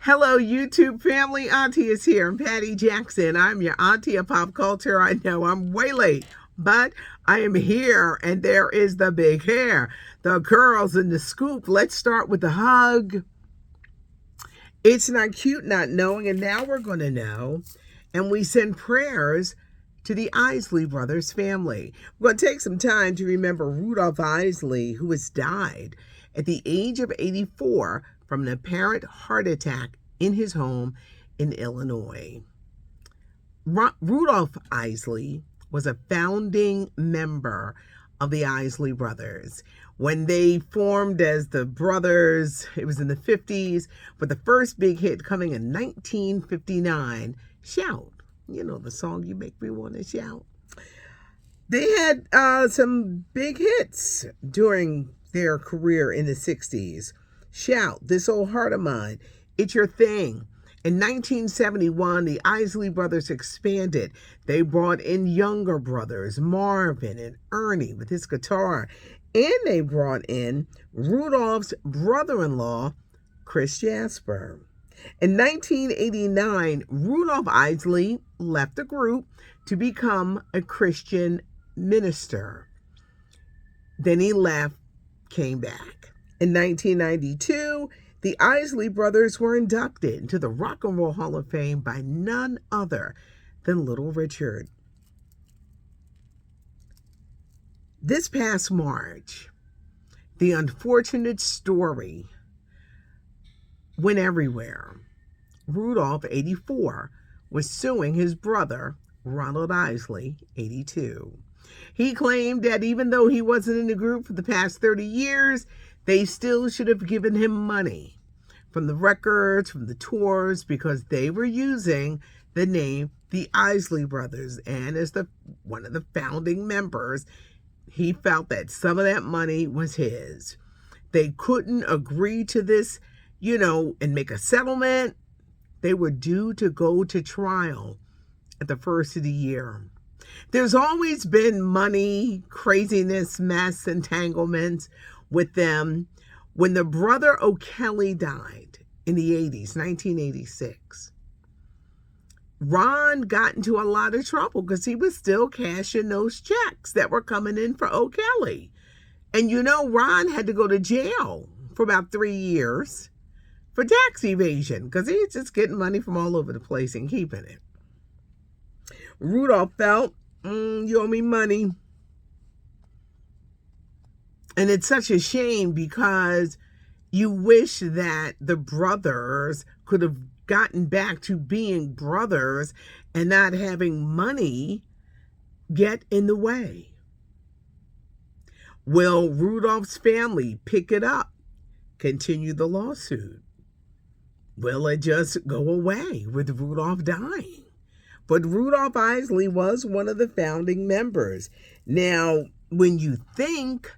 Hello, YouTube family. Auntie is here. I'm Patty Jackson. I'm your auntie of pop culture. I know I'm way late, but I am here, and there is the big hair, the girls in the scoop. Let's start with the hug. It's not cute not knowing, and now we're going to know. And we send prayers to the Isley brothers family. We're going to take some time to remember Rudolph Isley, who has died at the age of 84 from an apparent heart attack in his home in Illinois. Rudolph Isley was a founding member of the Isley brothers. When they formed as the brothers, it was in the 50s, with the first big hit coming in 1959, Shout. You know the song, You Make Me Want to Shout. They had some big hits during their career in the 60s. Shout, This Old Heart of Mine, It's Your Thing. In 1971, the Isley brothers expanded. They brought in younger brothers, Marvin and Ernie with his guitar, and they brought in Rudolph's brother-in-law, Chris Jasper. In 1989, Rudolph Isley left the group to become a Christian minister. Then he left, came back. In 1992, the Isley brothers were inducted into the Rock and Roll Hall of Fame by none other than Little Richard. This past March, the unfortunate story went everywhere. Rudolph, 84, was suing his brother, Ronald Isley, 82. He claimed that even though he wasn't in the group for the past 30 years, they still should have given him money from the records, from the tours, because they were using the name the Isley brothers. And as one of the founding members, he felt that some of that money was his. They couldn't agree to this, and make a settlement. They were due to go to trial at the first of the year. There's always been money, craziness, mess, entanglements with them. When the brother O'Kelly died in the 80s, 1986, Ron got into a lot of trouble because he was still cashing those checks that were coming in for O'Kelly. And Ron had to go to jail for about 3 years for tax evasion because he's just getting money from all over the place and keeping it. Rudolph felt, you owe me money. And it's such a shame because you wish that the brothers could have gotten back to being brothers and not having money get in the way. Will Rudolph's family pick it up, continue the lawsuit? Will it just go away with Rudolph dying? But Rudolph Isley was one of the founding members. Now, when you think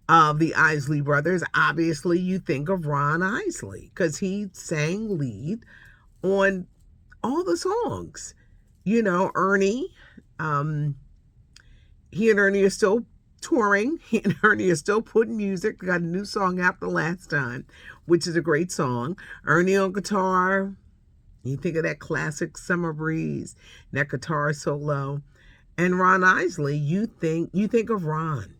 of the Isley brothers, obviously you think of Ron Isley because he sang lead on all the songs. Ernie, he and Ernie are still touring. He and Ernie are still putting music. Got a new song out the last time, which is a great song. Ernie on guitar. You think of that classic Summer Breeze, that guitar solo. And Ron Isley, you think of Ron.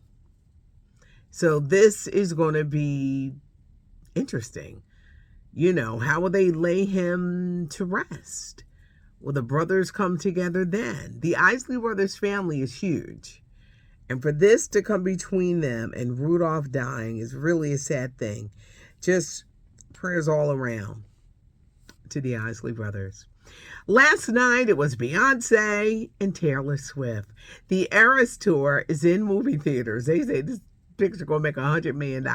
So this is going to be interesting. How will they lay him to rest? Will the brothers come together then? The Isley brothers family is huge. And for this to come between them and Rudolph dying is really a sad thing. Just prayers all around to the Isley brothers. Last night, it was Beyonce and Taylor Swift. The Eras Tour is in movie theaters. They say this picture going to make $100 million.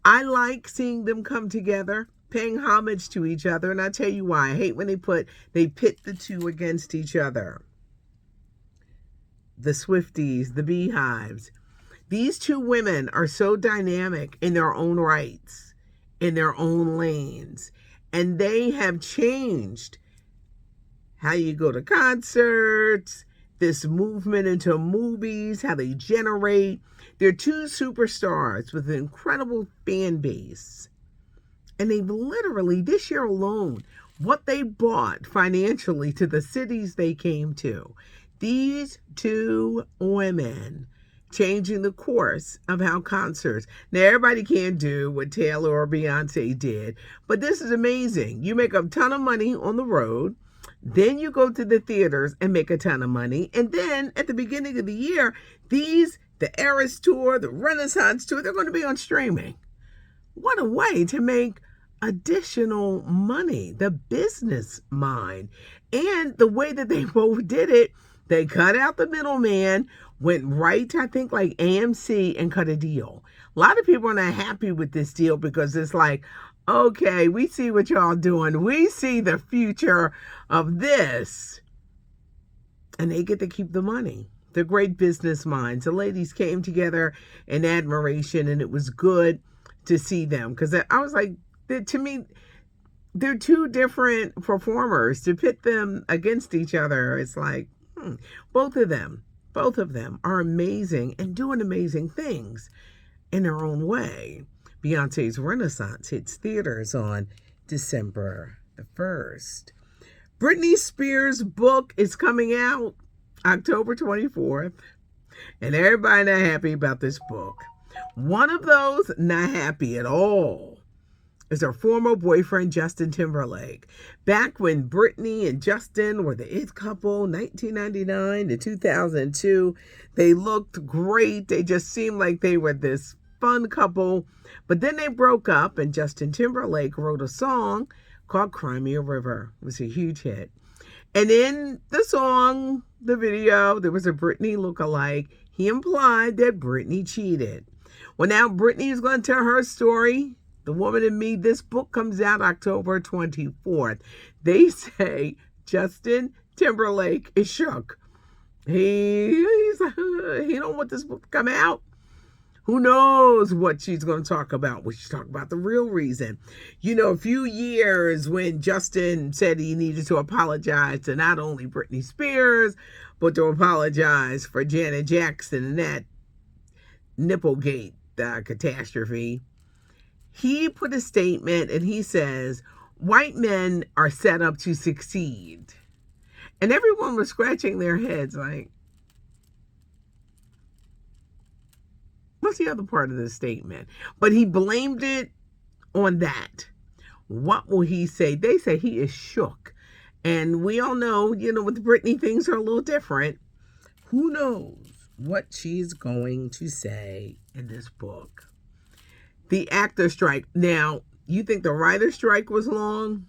I like seeing them come together, paying homage to each other. And I'll tell you why. I hate when they pit the two against each other. The Swifties, the Beehives. These two women are so dynamic in their own rights, in their own lanes. And they have changed how you go to concerts, this movement into movies, how they generate. They're two superstars with an incredible fan base. And they've literally, this year alone, what they bought financially to the cities they came to. These two women changing the course of how concerts. Now, everybody can't do what Taylor or Beyonce did, but this is amazing. You make a ton of money on the road, then you go to the theaters and make a ton of money, and then at the beginning of the year, the Eras Tour, the Renaissance Tour, they're going to be on streaming. What a way to make additional money, the business mind. And the way that they both did it, they cut out the middleman, went right to, I think, like AMC and cut a deal. A lot of people are not happy with this deal because it's like, okay, we see what y'all doing. We see the future of this. And they get to keep the money. They're great business minds. The ladies came together in admiration, and it was good to see them. Because I was like, to me, they're two different performers. To pit them against each other, it's like, both of them are amazing and doing amazing things in their own way. Beyonce's Renaissance hits theaters on December the 1st. Britney Spears' book is coming out October 24th, and everybody not happy about this book. One of those not happy at all is her former boyfriend, Justin Timberlake. Back when Britney and Justin were the it couple, 1999 to 2002, they looked great. They just seemed like they were this fun couple. But then they broke up, and Justin Timberlake wrote a song called Cry Me a River. It was a huge hit. And in the song, the video, there was a Britney lookalike. He implied that Britney cheated. Well, now Britney is going to tell her story. The Woman in Me. This book comes out October 24th. They say Justin Timberlake is shook. He don't want this book to come out. Who knows what she's going to talk about? Well, she's talking about the real reason. You know, a few years when Justin said he needed to apologize to not only Britney Spears, but to apologize for Janet Jackson and that Nipplegate catastrophe. He put a statement and he says, white men are set up to succeed. And everyone was scratching their heads like, what's the other part of the statement? But he blamed it on that. What will he say? They say he is shook. And we all know, with Britney, things are a little different. Who knows what she's going to say in this book? The actor strike. Now, you think the writer's strike was long?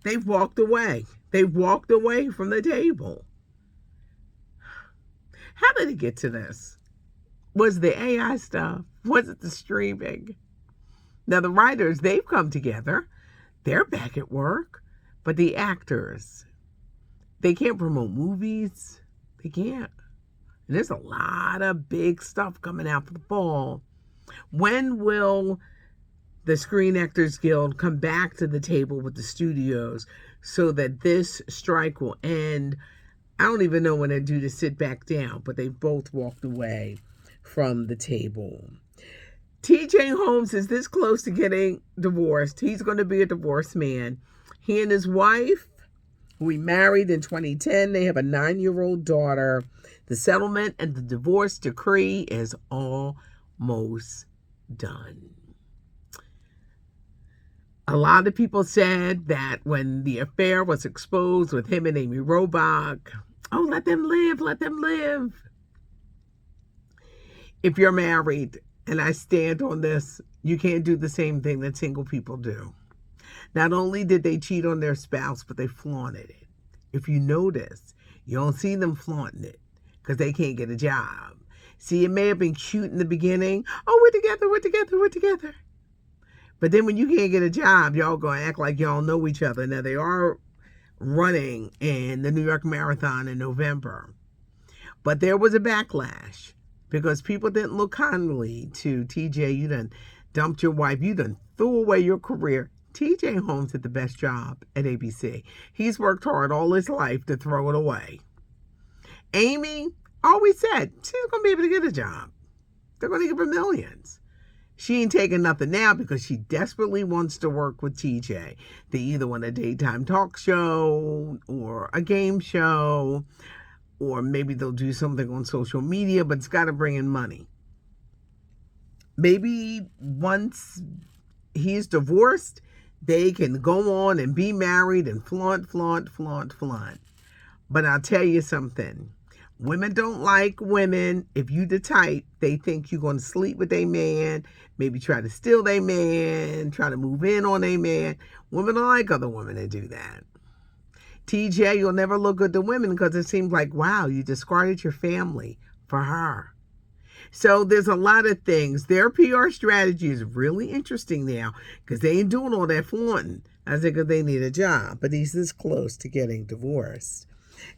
They've walked away. They walked away from the table. How did it get to this? Was the AI stuff? Was it the streaming? Now, the writers, they've come together. They're back at work. But the actors, they can't promote movies. They can't. And there's a lot of big stuff coming out for the fall. When will the Screen Actors Guild come back to the table with the studios so that this strike will end? I don't even know when they're due to sit back down, but they both walked away from the table. TJ Holmes is this close to getting divorced. He's going to be a divorced man. He and his wife, who he married in 2010, they have a 9-year-old daughter. The settlement and the divorce decree is almost done. A lot of people said that when the affair was exposed with him and Amy Robach, oh, let them live, let them live. If you're married, and I stand on this, you can't do the same thing that single people do. Not only did they cheat on their spouse, but they flaunted it. If you notice, you don't see them flaunting it because they can't get a job. See, it may have been cute in the beginning. Oh, we're together, we're together, we're together. But then when you can't get a job, y'all gonna act like y'all know each other. Now, they are running in the New York Marathon in November. But there was a backlash because people didn't look kindly to TJ. You done dumped your wife. You done threw away your career. TJ Holmes did the best job at ABC. He's worked hard all his life to throw it away. Amy always said she's going to be able to get a job. They're going to give her millions. She ain't taking nothing now because she desperately wants to work with TJ. They either want a daytime talk show or a game show, or maybe they'll do something on social media, but it's got to bring in money. Maybe once he's divorced, they can go on and be married and flaunt. But I'll tell you something. Women don't like women. If you the type, they think you're going to sleep with a man, maybe try to steal a man, try to move in on a man. Women don't like other women that do that. TJ, you'll never look good to women because it seems like, wow, you discarded your family for her. So there's a lot of things. Their PR strategy is really interesting now because they ain't doing all that flaunting. I think they need a job, but he's this close to getting divorced.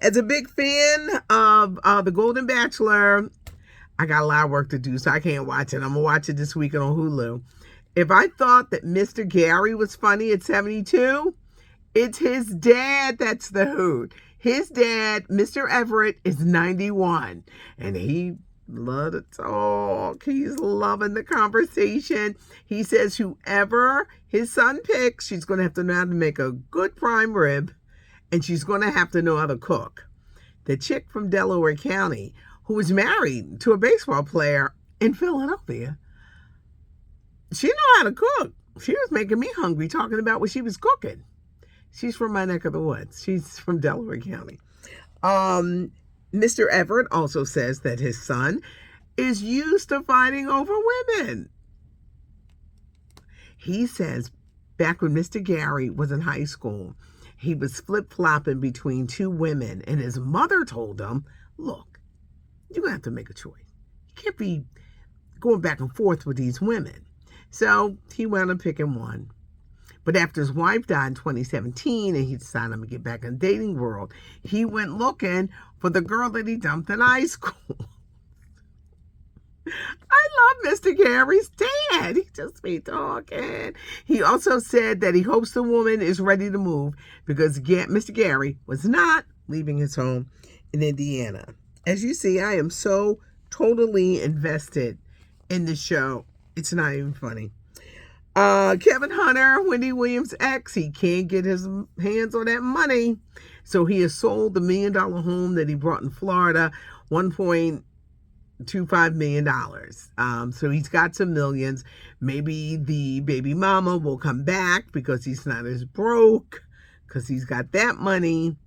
As a big fan of The Golden Bachelor, I got a lot of work to do, so I can't watch it. I'm going to watch it this weekend on Hulu. If I thought that Mr. Gary was funny at 72, it's his dad that's the hoot. His dad, Mr. Everett, is 91, and he loves to talk. He's loving the conversation. He says whoever his son picks, she's going to have to know how to make a good prime rib, and she's going to have to know how to cook. The chick from Delaware County, who was married to a baseball player in Philadelphia, she know how to cook. She was making me hungry talking about what she was cooking. She's from my neck of the woods. She's from Delaware County. Mr. Everett also says that his son is used to fighting over women. He says back when Mr. Gary was in high school, he was flip-flopping between two women, and his mother told him, look, you're going to have to make a choice. You can't be going back and forth with these women. So he wound up picking one. But after his wife died in 2017 and he decided I'm going to get back in the dating world, he went looking for the girl that he dumped in high school. I love Mr. Gary's dad. He just be talking. He also said that he hopes the woman is ready to move because Mr. Gary was not leaving his home in Indiana. As you see, I am so totally invested in the show. It's not even funny. Kevin Hunter, Wendy Williams' ex, he can't get his hands on that money. So he has sold the $1 million home that he brought in Florida, $1.25 million. So he's got some millions. Maybe the baby mama will come back because he's not as broke, because he's got that money.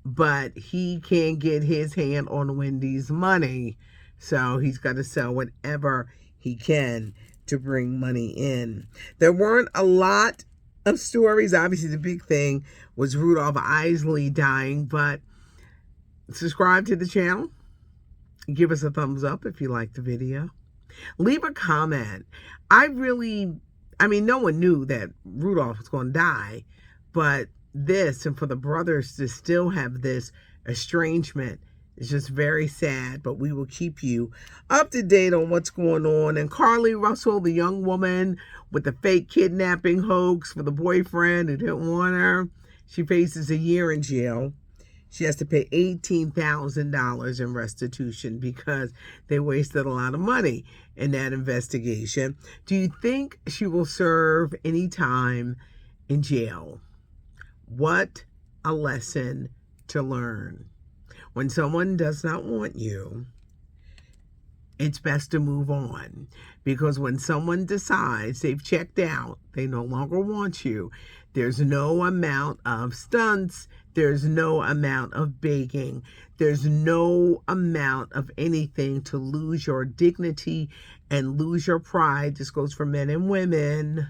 But he can't get his hand on Wendy's money. So he's got to sell whatever he can to bring money in. There weren't a lot of stories. Obviously, the big thing was Rudolph Isley dying, but subscribe to the channel. Give us a thumbs up if you like the video. Leave a comment. No one knew that Rudolph was going to die, but this, and for the brothers to still have this estrangement, it's just very sad, but we will keep you up to date on what's going on. And Carlee Russell, the young woman with the fake kidnapping hoax for the boyfriend who didn't want her, she faces a year in jail. She has to pay $18,000 in restitution because they wasted a lot of money in that investigation. Do you think she will serve any time in jail? What a lesson to learn. When someone does not want you, it's best to move on, because when someone decides they've checked out, they no longer want you, there's no amount of stunts, there's no amount of begging, there's no amount of anything to lose your dignity and lose your pride. This goes for men and women.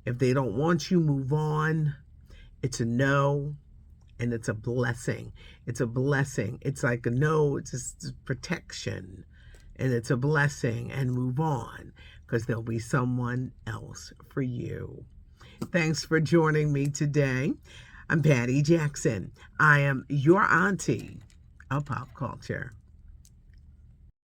If they don't want you, move on. It's a no. And it's a blessing. It's a blessing. It's like a no, it's just protection. And it's a blessing, and move on, because there'll be someone else for you. Thanks for joining me today. I'm Patty Jackson. I am your auntie of pop culture.